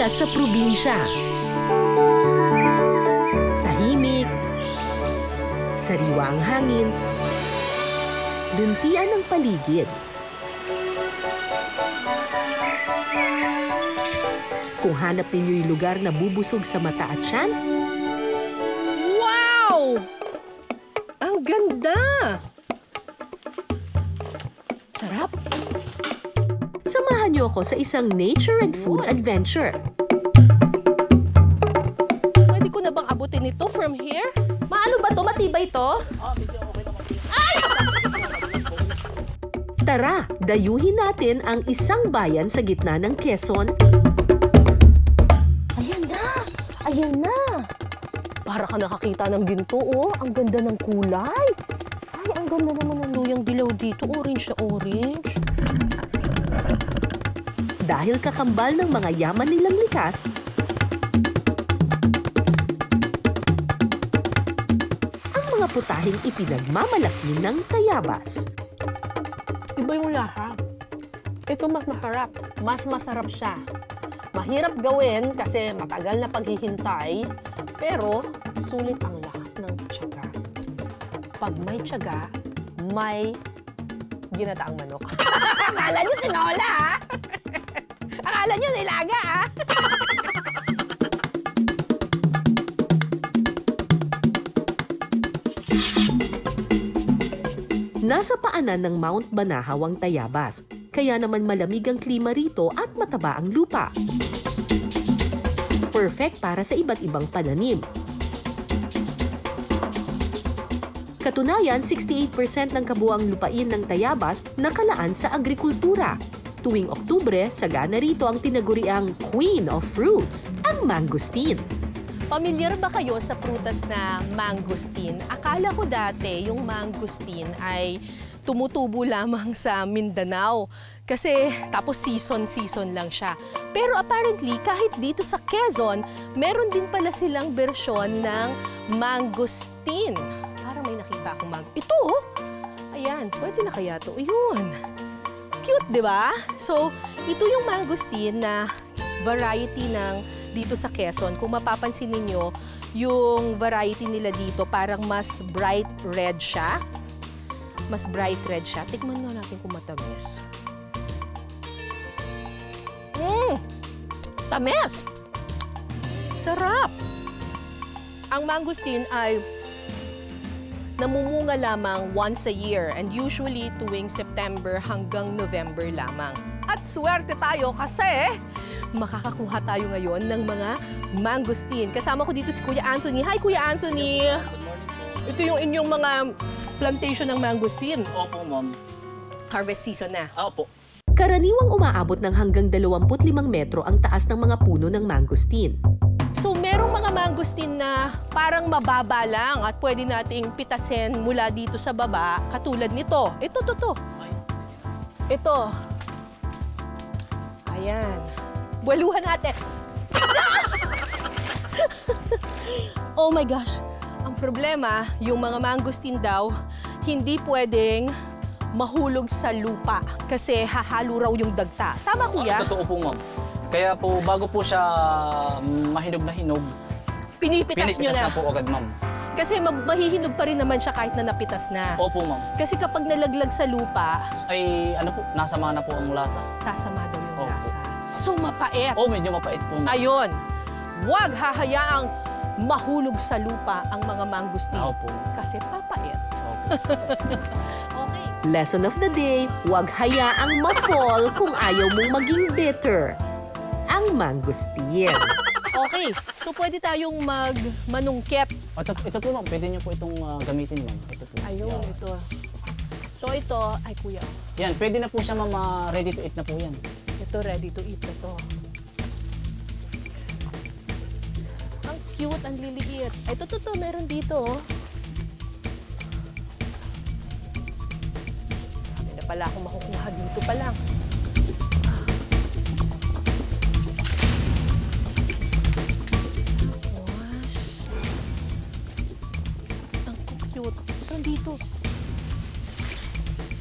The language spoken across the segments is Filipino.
mula sa probinsya. Tahimik, sariwa ang hangin, luntian ang paligid. Kung hanap ninyo yung lugar na bubusog sa mata at tiyan, wow! Ang ganda! Sarap! samahan niyo ako sa isang nature and food adventure. Pwede ko na bang abutin ito from here? Maano ba to? Matibay to? Ay! Tara, dayuhin natin ang isang bayan sa gitna ng Quezon. Ayan na! Ayan na! Para ka nakakita ng ginto, oh. Ang ganda ng kulay. Ay, ang ganda naman ng luyang dilaw dito. Orange na orange. Dahil kakambal ng mga yaman nilang likas, ang mga putahing ipinagmamalaki ng Tayabas. Iba yung lahat. Ito mas masarap. Mas masarap siya. Mahirap gawin kasi matagal na paghihintay, pero sulit ang lahat ng tiyaga. Pag may tiyaga, may ginataang manok. Akala nyo tinola, ha? Akala nyo nilaga, ha? Nasa paanan ng Mount Banahaw ang Tayabas, kaya naman malamig ang klima rito at mataba ang lupa. Perfect para sa iba't ibang pananim. Katunayan, 68% ng kabuuang lupain ng Tayabas nakalaan sa agrikultura. Tuwing Oktubre, sagana rito ang tinaguriang Queen of Fruits, ang mangosteen. Pamilyar ba kayo sa prutas na mangosteen? Akala ko dati yung mangosteen ay tumutubo lamang sa Mindanao. Kasi tapos season lang siya. Pero apparently, kahit dito sa Quezon, meron din pala silang bersyon ng mangosteen. Parang may nakita akong mango. Ito, oh! Ayan, pwede na kaya ito. Ayun. Cute, di ba? So, ito yung mangosteen na variety ng dito sa Quezon. Kung mapapansin ninyo, yung variety nila dito parang mas bright red siya. Mas bright red siya. Tikman na natin kung matamis. Tamis! Sarap! Ang mangosteen ay namumunga lamang once a year and usually tuwing September hanggang November lamang. At swerte tayo kasi makakakuha tayo ngayon ng mga mangosteen. Kasama ko dito si Kuya Anthony. Hi, Kuya Anthony! Good morning po. Ito yung inyong mga plantation ng mangosteen. Opo, ma'am. Harvest season na. Opo. Karaniwang umaabot ng hanggang 25 metro ang taas ng mga puno ng mangosteen. So, merong mga mangosteen na parang mababa lang at pwede nating pitasin mula dito sa baba, katulad nito. Ito. Ito. Ayan. Buwaluhan natin. Oh my gosh. Ang problema, yung mga mangosteen daw, hindi pwedeng mahulog sa lupa kasi hahalo raw yung dagta. Tama, Kuya? Totoo po, ma'am. Kaya po, bago po siya mahinog na hinog, Pinipitas nyo na. po agad, ma'am. Kasi mahihinog pa rin naman siya kahit na napitas na. Opo, ma'am. Kasi kapag nalaglag sa lupa, Ay, ano po, nasama na po ang lasa. sasama daw yung Opo. lasa. So, mapait. Oh, medyo mapait po, ma'am. Ayun. Huwag hahayaang mahulog sa lupa ang mga mangosteen. Opo. Kasi papait. Opo. Okay. Lesson of the day, huwag hayaang ma-fall kung ayaw mong maging bitter. Ang mangosteen. Okay. So, pwede tayong manungkit. Ito po, ma'am. Pwede niyo po itong gamitin, ma'am. Ito po. Ayun, Yan. ito. So, ito, ay kuya, Yan, pwede na po siya, ma'am. Ready to eat na po yan. ito ready to eat na to. Ang cute, ang liliit. Ay, ito, meron dito, oh. Hindi na pala akong makukuha dito pa lang. Ang cute. Nandito.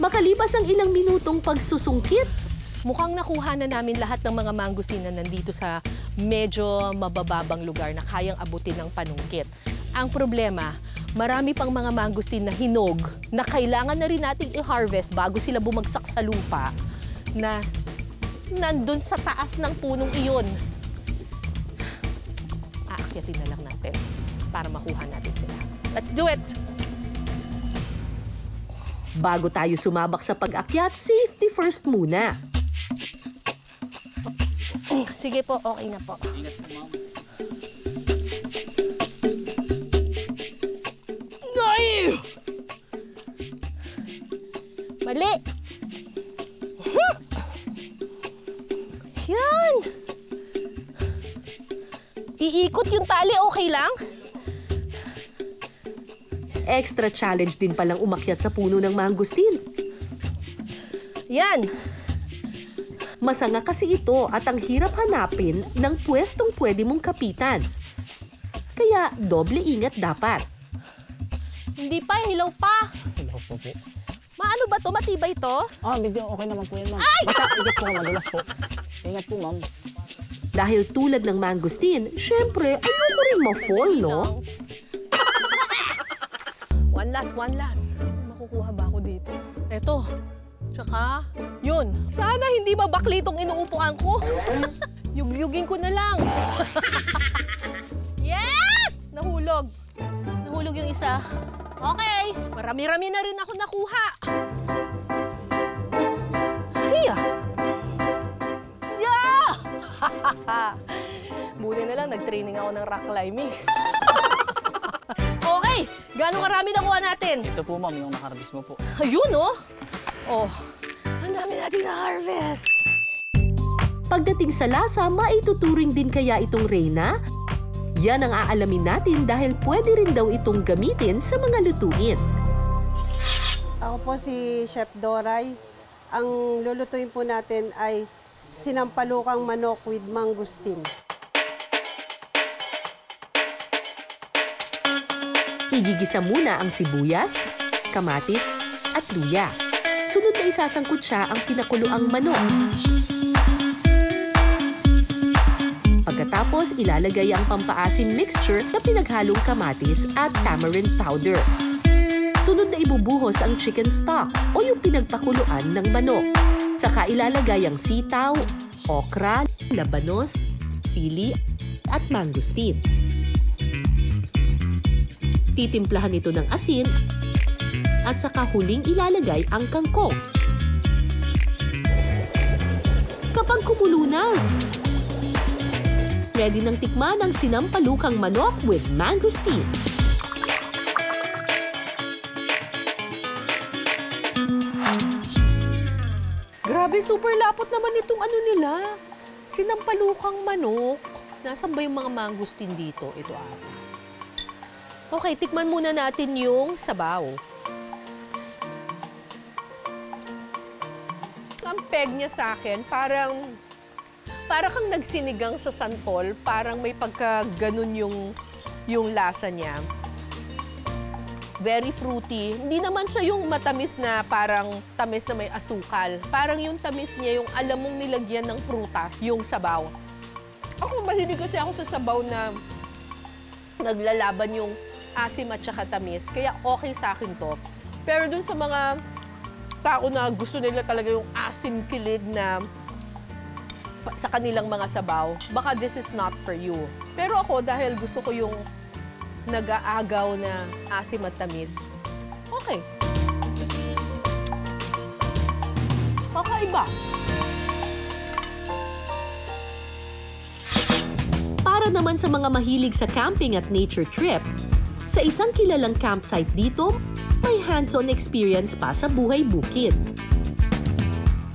Makalipas ang ilang minutong pagsusungkit, mukhang nakuha na namin lahat ng mga mangosteen na nandito sa medyo mabababang lugar na kayang abutin ng panungkit. Ang problema, marami pang mga mangosteen na hinog na kailangan na rin nating i-harvest bago sila bumagsak sa lupa na nandun sa taas ng punong iyon. Aakyatin na lang natin para makuha natin sila. Let's do it! Bago tayo sumabak sa pag-akyat, safety first muna. Sige po, okay na po. Ingat po, ma'am. Ay! Mali! Yan! Iikot yung tali, okay lang? Extra challenge din palang umakyat sa puno ng mangosteen. Yan! Masanga kasi ito at ang hirap hanapin ng pwestong pwede mong kapitan. Kaya doble ingat dapat. Hindi pa, hilaw pa. Hello po po. Maano ba to? Matibay to? Medyo okay naman po yan, ma'am. Ay! Basta ingat po, madulas po. Ingat po, ma'am. Dahil tulad ng mangosteen, syempre, ayoko rin ma-fall, no? One last. Makukuha ba ako dito? Eto. Tsaka, yun. Sana hindi mabakli itong inuupuan ko. Yugyugin ko na lang. Yes! Nahulog. Nahulog yung isa. Okay. Marami-rami na rin ako nakuha. Hiya! Yeah! Buti na lang, nag-training ako ng rock climbing. Okay, gano'ng karami nakuha natin? Ito po, ma'am, yung nakarabis mo po. Ayun, oh! Oh, ang dami natin na-harvest. Pagdating sa lasa, maituturing din kaya itong Reyna? Yan ang aalamin natin dahil pwede rin daw itong gamitin sa mga lutuin. Ako po si Chef Doray. Ang lulutuin po natin ay sinampalukang manok with mangosteen. Igigisa muna ang sibuyas, kamatis, at luya. Sunod na isasangkot siya ang pinakuloang manok. Pagkatapos, ilalagay ang pampaasim mixture na pinaghalong kamatis at tamarind powder. Sunod na ibubuhos ang chicken stock o yung pinagpakuluan ng manok. Saka ilalagay ang sitaw, okra, labanos, sili, at mangosteen. Titimplahan ito ng asin at saka huling ilalagay ang kangkong. Kapag kumulo na, pwede nang tikman ang sinampalukang manok with mangosteen. Grabe, super lapot naman itong ano nila. Sinampalukang manok. Nasaan ba yung mga mangosteen dito? Ito Okay, tikman muna natin yung sabaw. Ang peg niya sa akin, para kang nagsinigang sa santol, parang may pagka-ganun yung lasa niya. Very fruity. Hindi naman siya yung matamis na parang tamis na may asukal. Parang yung tamis niya, yung alam mong nilagyan ng prutas, yung sabaw. Ako, mahilig kasi ako sa sabaw na naglalaban yung asim at saka tamis. Kaya okay sa akin to. Pero dun sa mga tao na gusto nila talaga yung asim kilid na sa kanilang mga sabaw, baka this is not for you. Pero ako, dahil gusto ko yung nag-aagaw na asim at tamis, okay. Kakaiba. Para naman sa mga mahilig sa camping at nature trip, sa isang kilalang campsite dito, may hands-on experience pa sa buhay bukid.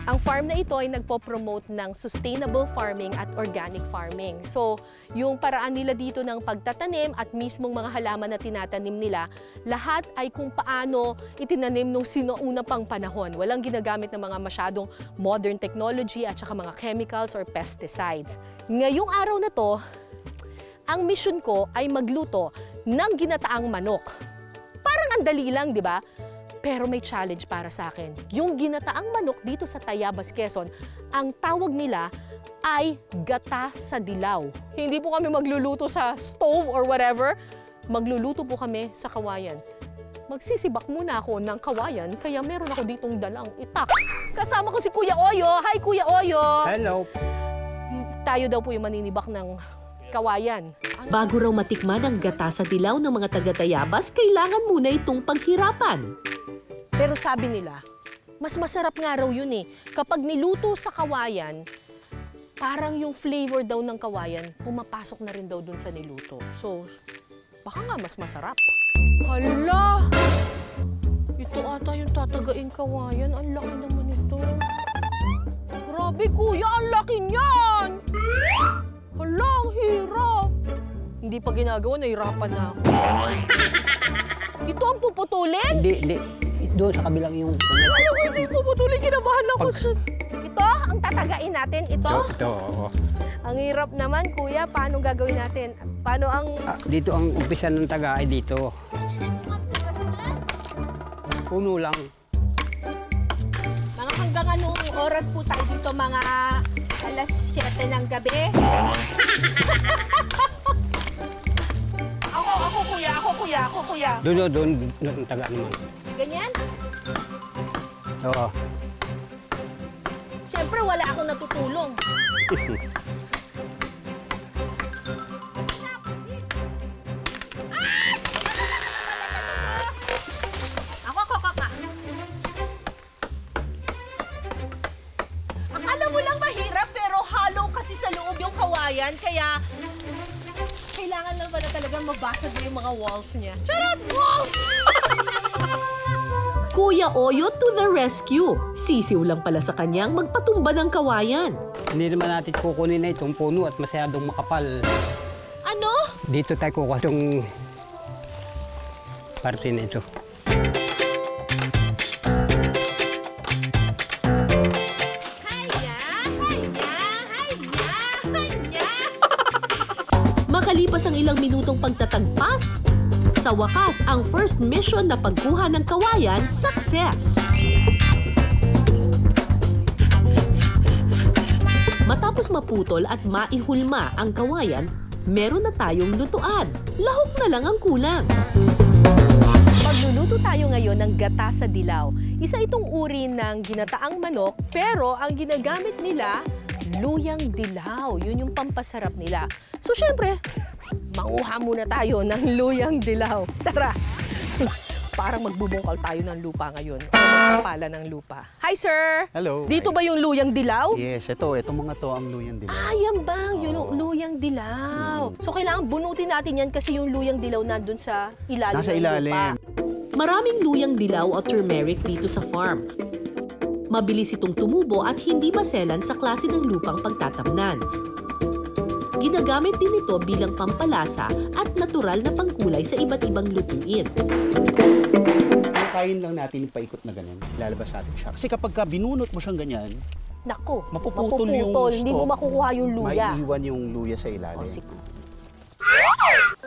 Ang farm na ito ay nagpo-promote ng sustainable farming at organic farming. So, yung paraan nila dito ng pagtatanim at mismong mga halaman na tinatanim nila, lahat ay kung paano itinanim nung sinuuna pang panahon. Walang ginagamit ng mga masyadong modern technology at saka mga chemicals or pesticides. Ngayong araw na to, ang mission ko ay magluto ng ginataang manok. Parang ang dali lang, di ba? Pero may challenge para sa akin. Yung ginataang manok dito sa Tayabas, Quezon, ang tawag nila ay gata sa dilaw. Hindi po kami magluluto sa stove or whatever. Magluluto po kami sa kawayan. Magsisibak muna ako ng kawayan, kaya meron ako ditong dalang itak. Kasama ko si Kuya Oyo. Hi, Kuya Oyo! Hello. Tayo daw po yung maninibak ng kawayan. Bago raw matikman ang gata sa dilaw ng mga taga-Tayabas, kailangan muna itong paghirapan. Pero sabi nila, mas masarap nga raw yun eh. Kapag niluto sa kawayan, parang yung flavor daw ng kawayan, pumapasok na rin daw dun sa niluto. So, baka nga mas masarap. Hala! Ito ata yung tatagaing kawayan. Ang laki naman ito. Grabe kuya, ang laki niyan! Hala, ang hirap! Hindi pa ginagawa, nahirapan na ako. Ito ang puputulin? Hindi. Doon sa kabilang yung... Ano ko hindi puputulin? Kinabahan ako siya. Ito, ang tatagain natin. Ito? Ito, oo. Ang hirap naman, kuya. Paano gagawin natin? Paano ang... Dito ang umpisa ng taga ay dito. Puno lang. Mga hanggang anong oras po tayo dito? Mga alas 7 ng gabi? Ako kuya. Doon ang taga naman. Ganyan? Oo. Siyempre, wala akong natutulong. Ako. Akala mo lang mahirap, pero hollow kasi sa loob yung kawayan, kaya kailangan lang pala talagang mabasag mo yung mga walls niya. Charot! Walls! Kuya Oyo to the rescue. Sisiw lang pala sa kanyang magpatumba ng kawayan. Hindi naman natin kukunin na itong puno at masyadong makapal. Ano? Dito tayo kukuha itong parte na ito. Makalipas ang ilang minutong pagtatagpas, sa wakas ang first mission na pagkuha ng kawayan, success! Matapos maputol at maihulma ang kawayan, meron na tayong lutuan. Lahok na lang ang kulang. Magluluto tayo ngayon ng gata sa dilaw. Isa itong uri ng ginataang manok, pero ang ginagamit nila, luyang dilaw. Yun yung pampasarap nila. So, syempre, manguha muna tayo ng luyang dilaw. Tara! Parang magbubungkal tayo ng lupa ngayon. O magpapala ng lupa. Hi, sir! Hello. Dito ba yung luyang dilaw? Yes, ito mga to ang luyang dilaw. Ah, yan bang? Yung luyang dilaw. So, kailangan bunutin natin yan kasi yung luyang dilaw nandun sa ilalim Nasa ng ilalim. lupa. Maraming luyang dilaw o turmeric dito sa farm. Mabilis itong tumubo at hindi maselan sa klase ng lupang pagtatamnan. Ginagamit din ito bilang pampalasa at natural na pangkulay sa iba't ibang lutuin. Kain lang natin yung paikot na ganun. Lalabas natin siya. Kasi kapag binunot mo siyang ganyan, Nako, mapuputol yung stalk. Hindi mo makukuha yung luya. May iwan yung luya sa ilalim.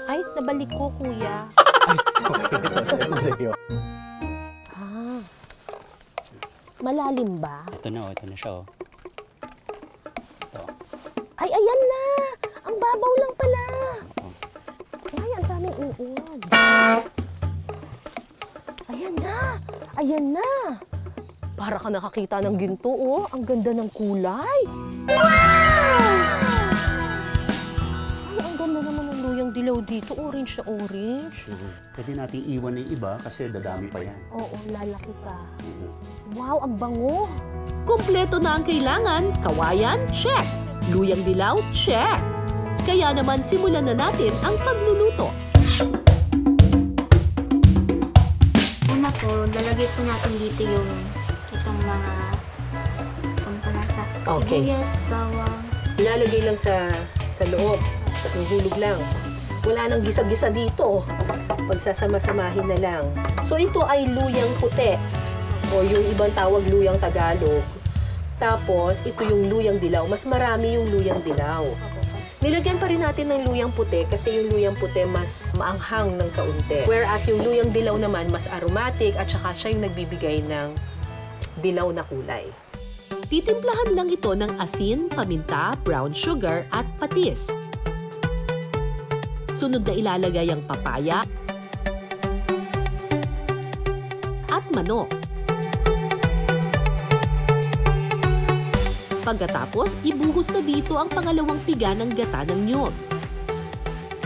Ay, nabalik ko, kuya. Sa'yo. Ah, malalim ba? Ito na siya. Ito. Ay, ayan na! Ang babaw lang pala. Ay, ang daming uod. Ayan na! Para ka nakakita ng ginto, oh. Ang ganda ng kulay. Wow! Ay, ang ganda naman ng luyang dilaw dito. Orange na orange. Pwede natin iwan yung iba kasi dadami pa yan. Oo, lalaki pa. Wow, ang bango. Kumpleto na ang kailangan. Kawayan, check. Luyang dilaw, check. Kaya naman simulan na natin ang pagluluto. Una po, lalagay po natin dito yung itong mga pampalasa. Okay. Sibuyas, bawang. Ilalagay lang sa loob. Hulog lang. Wala nang gisa-gisa dito. Pagsasama-samahin na lang. So ito ay luyang puti. O yung ibang tawag luyang Tagalog. Tapos ito yung luyang dilaw. Mas marami yung luyang dilaw. Nilagyan pa rin natin ng luyang puti kasi yung luyang puti mas maanghang ng kaunti. Whereas yung luyang dilaw naman mas aromatic at saka siya yung nagbibigay ng dilaw na kulay. Titimplahan lang ito ng asin, paminta, brown sugar at patis. Sunod na ilalagay ang papaya at manok. Pagkatapos, ibuhos na dito ang pangalawang piga ng gata ng niyog.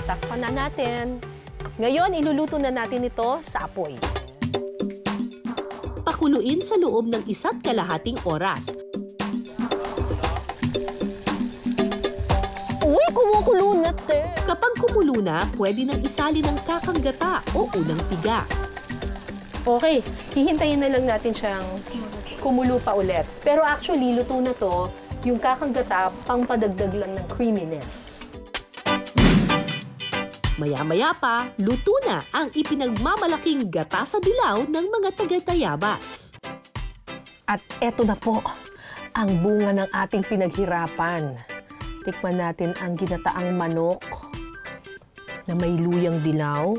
Takpan na natin. Ngayon, iluluto na natin ito sa apoy. Pakuluin sa loob ng 1.5 oras. Uy, kumukulo na, te! Kapag kumulo na, pwede nang isali ng kakang gata o unang piga. Okay, hihintayin na lang natin siyang kumulo pa ulit. Pero actually, luto na to, yung kakang gata, pangpadagdag lang ng creaminess. Maya-maya pa, luto na ang ipinagmamalaking gata sa dilaw ng mga taga-Tayabas. At eto na po, ang bunga ng ating pinaghirapan. Tikman natin ang ginataang manok na may luyang dilaw.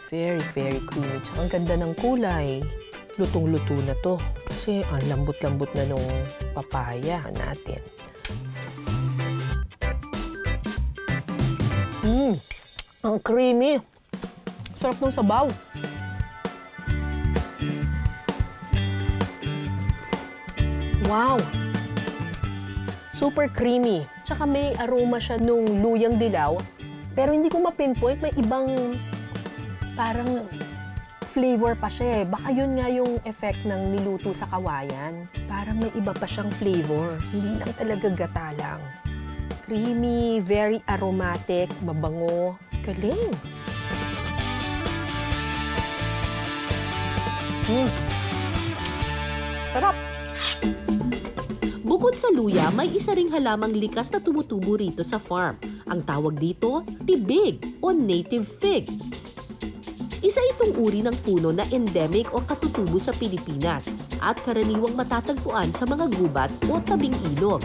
Very, very creamy. Tsaka ang ganda ng kulay. Lutong-luto na to. Kasi ang lambot-lambot na nung papaya natin. Ang creamy. Sarap ng sabaw. Wow! Super creamy. Tsaka may aroma siya nung luyang dilaw. Pero hindi ko ma-pinpoint. May ibang parang flavor pa siya eh. Baka yun nga yung effect ng niluto sa kawayan. Parang may iba pa siyang flavor. Hindi lang talaga gata lang. Creamy, very aromatic, mabango. Galing! Sarap! Bukod sa luya, may isa ring halamang likas na tumutubo rito sa farm. Ang tawag dito, tibig o native fig. Isa itong uri ng puno na endemic o katutubo sa Pilipinas at karaniwang matatagpuan sa mga gubat o tabing ilog.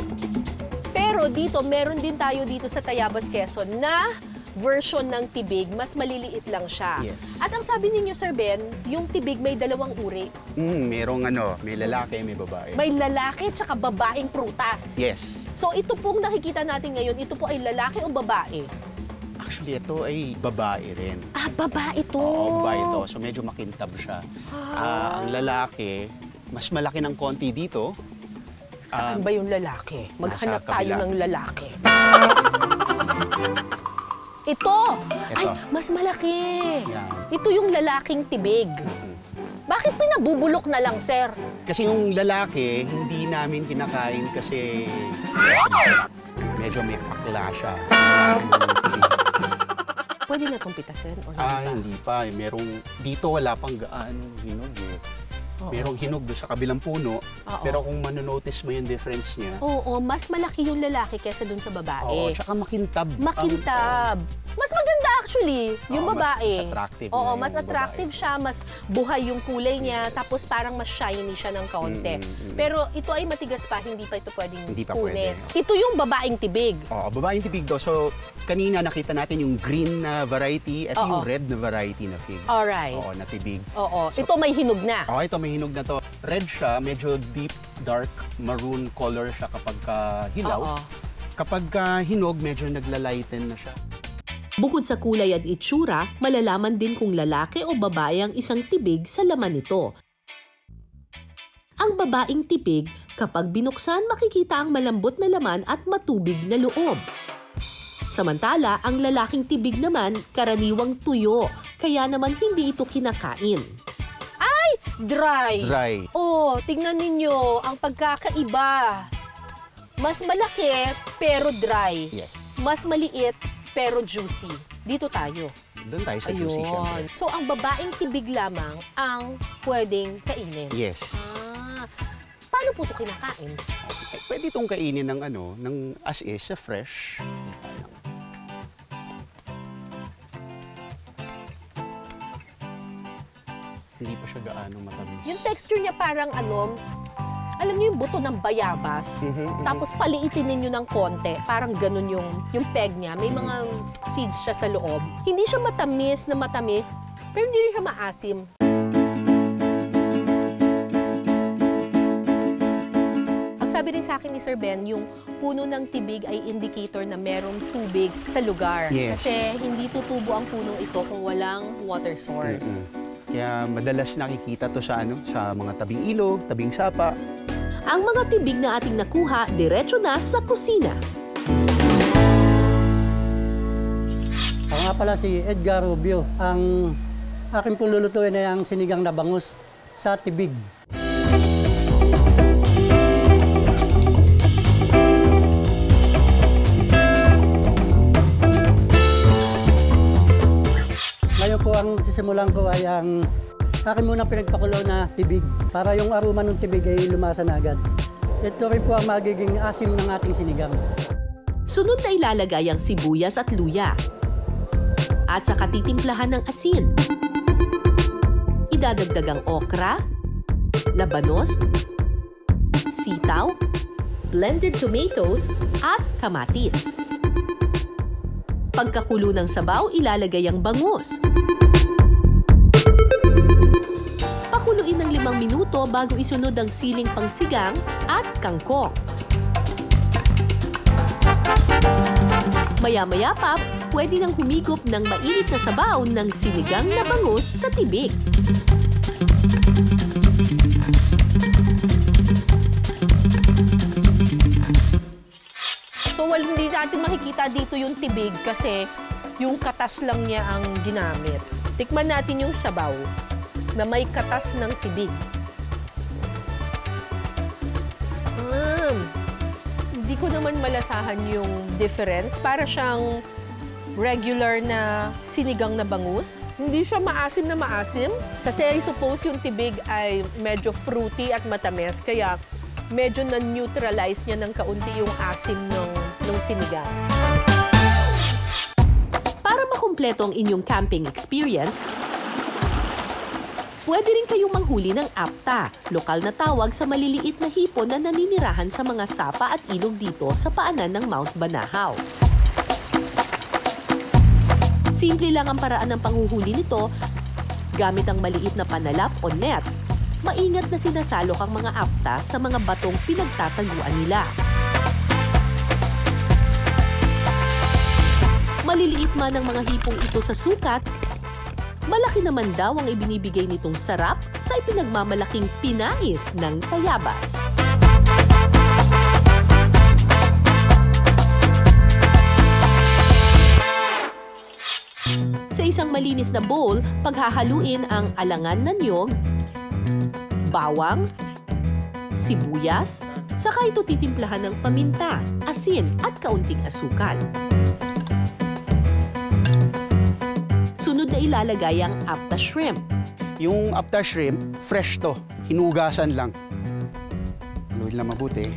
Pero dito, meron din tayo dito sa Tayabas, Quezon na version ng tibig, mas maliliit lang siya. Yes. At ang sabi ninyo, Sir Ben, yung tibig may dalawang uri. Merong may lalaki, may babae. May lalaki tsaka babaeng prutas. Yes. So ito pong nakikita natin ngayon, ito po ay lalaki o babae? Actually, ito ay babae rin. Ah, babae ito. Oo, babae ito. So medyo makintab siya. Ang lalaki, mas malaki ng konti dito. Saan ba yung lalaki? Maghanap nasa tayo kabila. ng lalaki. Ito! Ay, mas malaki. Yan. Ito yung lalaking tibig. Bakit pinabubulok na lang, sir? Kasi yung lalaki, hindi namin kinakain kasi medyo may pakla siya. Pwede na itong pitasin? O hindi pa? Hindi pa. Merong, dito wala pang gaano hinog eh. Oo. Merong hinog doon sa kabilang puno, Oo. pero kung manonotice mo yung difference niya, Oo, mas malaki yung lalaki kesa dun sa babae. oo, tsaka makintab. Makintab. Mas maganda actually, yung Oo, babae. mas attractive Oo, na mas yung attractive siya, mas buhay yung kulay niya, tapos parang mas shiny siya ng kaunti. Pero ito ay matigas pa, hindi pa ito pwedeng Hindi pa kunin. pwede. Ito yung babaeng tibig. Oo, babaeng tibig daw. So, kanina nakita natin yung green na variety at Oo. yung red na variety na fig. Alright. Oo, na tibig. Oo, ito may hinog na. Okay, ito may hinog na to. Red siya, medyo deep, dark, maroon color siya kapag hilaw. Oo. Kapag hinog, medyo naglalighten na siya. Bukod sa kulay at itsura, malalaman din kung lalaki o babae ang isang tibig sa laman nito. Ang babaeng tibig, kapag binuksan makikita ang malambot na laman at matubig na loob. Samantala, ang lalaking tibig naman karaniwang tuyo, kaya naman hindi ito kinakain. Dry. Dry. Oh, tingnan ninyo ang pagkakaiba. Mas malaki pero dry. Yes. Mas maliit pero juicy. Dito tayo. Doon tayo sa juicy, syempre. So, ang babaeng tibig lamang ang pwedeng kainin. Yes. Paano po ito kinakain? Okay. Pwede itong kainin ng ng as is, sa fresh. Hindi pa siya gaano matamis. Yung texture niya parang alam niyo yung buto ng bayabas, tapos paliitin ninyo ng konti, parang ganun yung peg niya. May mga seeds siya sa loob. Hindi siya matamis, pero hindi rin siya maasim. Ang sabi rin sa akin ni Sir Ben, yung puno ng tibig ay indicator na merong tubig sa lugar. Yes. Kasi hindi tutubo ang punong ito kung walang water source. Kaya madalas nakikita to sa mga tabing ilog, tabing sapa. Ang mga tibig na ating nakuha, diretso na sa kusina. Ako nga pala si Edgar Rubio. Ang aking pong lulutuin ay ang sinigang na bangus sa tibig. Ngayon po ang sisimulan ko ay ang akin munang pinagpakulo na tibig para yung aroma ng tibig ay lumasa na agad. Ito rin po ang magiging asim ng ating sinigang. Sunod na ilalagay ang sibuyas at luya. At saka titimplahan ng asin. Idadagdag ang okra, labanos, sitaw, blended tomatoes, at kamatis. Pagkakulo ng sabaw, ilalagay ang bangus. Pakuluin ng 5 minuto bago isunod ang siling pangsigang at kangkong. Maya-maya pa, pwede nang humigop ng mainit na sabaw ng sinigang na bangus sa tibig. So, hindi natin makikita dito yung tibig kasi yung katas lang niya ang ginamit. Tikman natin yung sabaw na may katas ng tibig. Hindi ko naman malasahan yung difference. Para siyang regular na sinigang na bangus. Hindi siya maasim na maasim. Kasi I suppose yung tibig ay medyo fruity at matamis. Kaya medyo na-neutralize niya ng kaunti yung asim ng sinigang. Para makumpleto ang inyong camping experience, pwede rin kayong manghuli ng apta, lokal na tawag sa maliliit na hipon na naninirahan sa mga sapa at ilog dito sa paanan ng Mount Banahaw. Simple lang ang paraan ng panghuhuli nito gamit ang maliit na panalap o net. Maingat na sinasalok ang mga apta sa mga batong pinagtataguan nila. Maliliit man ang mga hipong ito sa sukat, malaki naman daw ang ibinibigay nitong sarap sa ipinagmamalaking pinais ng Tayabas. Sa isang malinis na bowl, paghahaluin ang alangan na niyog, bawang, sibuyas, saka ito titimplahan ng paminta, asin at kaunting asukal. Sunod na ilalagay ang apta shrimp. Yung apta shrimp, fresh to. Hinugasan lang. Haluin lang mabuti.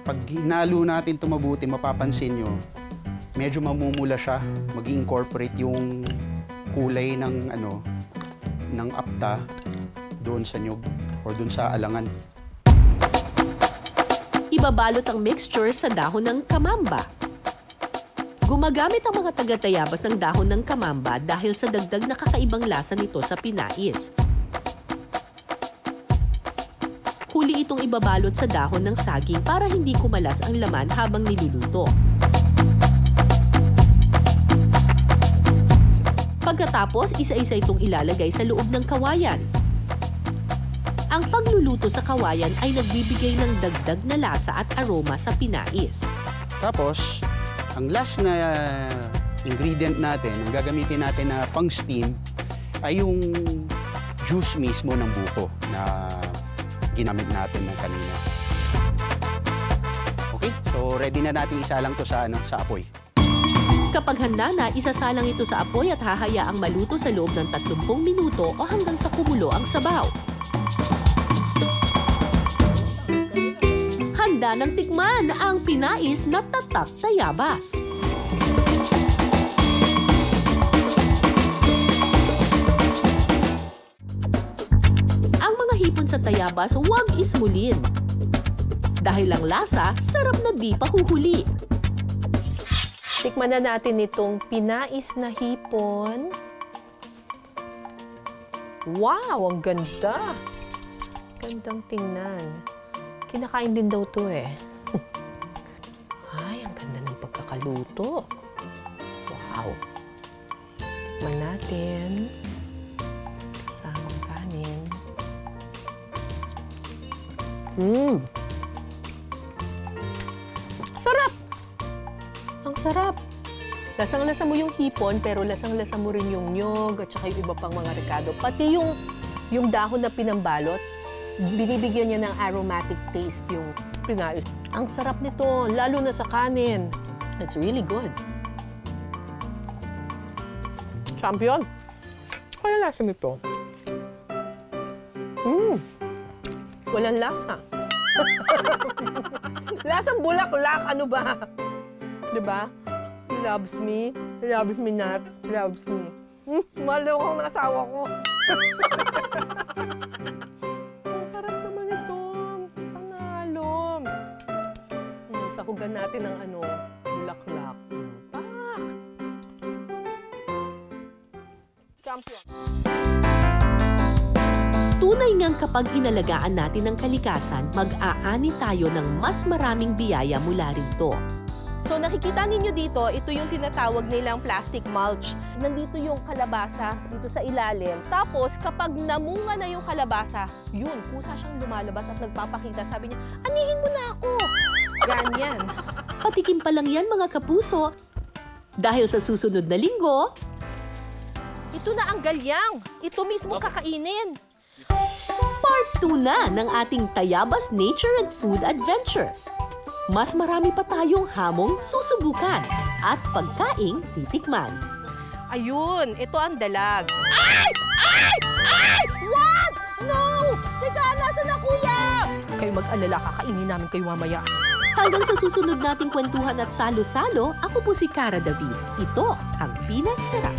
Pag hinalo natin ito mabuti, mapapansin nyo, medyo mamumula siya. Mag-incorporate yung kulay ng apta doon sa nyug or doon sa alangan. Ibabalot ang mixture sa dahon ng kamamba. Gumagamit ang mga taga-Tayabas ng dahon ng kamamba dahil sa dagdag na kakaibang lasa nito sa pinais. Huli itong ibabalot sa dahon ng saging para hindi kumalas ang laman habang niluluto. Pagkatapos, isa-isa itong ilalagay sa loob ng kawayan. Ang pagluluto sa kawayan ay nagbibigay ng dagdag na lasa at aroma sa pinais. Tapos, ang last na ingredient natin, ang gagamitin natin na pang-steam, ay yung juice mismo ng buko na ginamit natin ng kanina. Okay, so ready na natin isalang to sa apoy. Kapag handa na, isasalang ito sa apoy at hahayaang maluto sa loob ng 30 minuto o hanggang sa kumulo ang sabaw. Handa ng tikman ang pinais na tatak Tayabas. Ang mga hipon sa Tayabas huwag ismulin. Dahil ang lasa, sarap na di pa huhuli. Tikman na natin itong pinais na hipon. Wow, ang ganda! Gandang tingnan. Kinakain din daw to eh. Ay, ang ganda ng pagkakaluto. Wow. Tikman natin. Kasamang kanin. Sarap! Ang sarap. Lasang-lasa mo yung hipon, pero lasang-lasa mo rin yung nyog at saka yung iba pang mga rekado. Pati yung dahon na pinambalot, binibigyan niya ng aromatic taste yung pinais. Ang sarap nito, lalo na sa kanin. It's really good. Champion! Kaya lasa nito. Walang lasa. Lasang bulaklak, ano ba? Diba? He loves me not, loves me. Maloko ang asawa ko. Ang sarap naman ito. Panalo. Sahugan natin ng bulaklak. Champion. Tunay ngang kapag inalagaan natin ang kalikasan, mag-aani tayo ng mas maraming biyaya mula rito. So nakikita ninyo dito, ito yung tinatawag nilang plastic mulch. Nandito yung kalabasa dito sa ilalim. Tapos kapag namunga na yung kalabasa, yun, kusa siyang lumalabas at nagpapakita. Sabi niya, anihin mo na ako. Ganyan. Patikim pa lang yan mga kapuso. Dahil sa susunod na linggo, Ito na ang galyang. Ito mismo kakainin. Part 2 na ng ating Tayabas Nature and Food Adventure. Mas marami pa tayong hamong susubukan at pagkaing titikman. Ayun, ito ang dalag. Ay! Ay! Ay! Wag! No! Teka, nasa na kuya? Kayo mag-alala, kakainin namin kayo mamaya. Hanggang sa susunod nating kwentuhan at salo-salo, ako po si Cara David. Ito ang Pinas Sarap.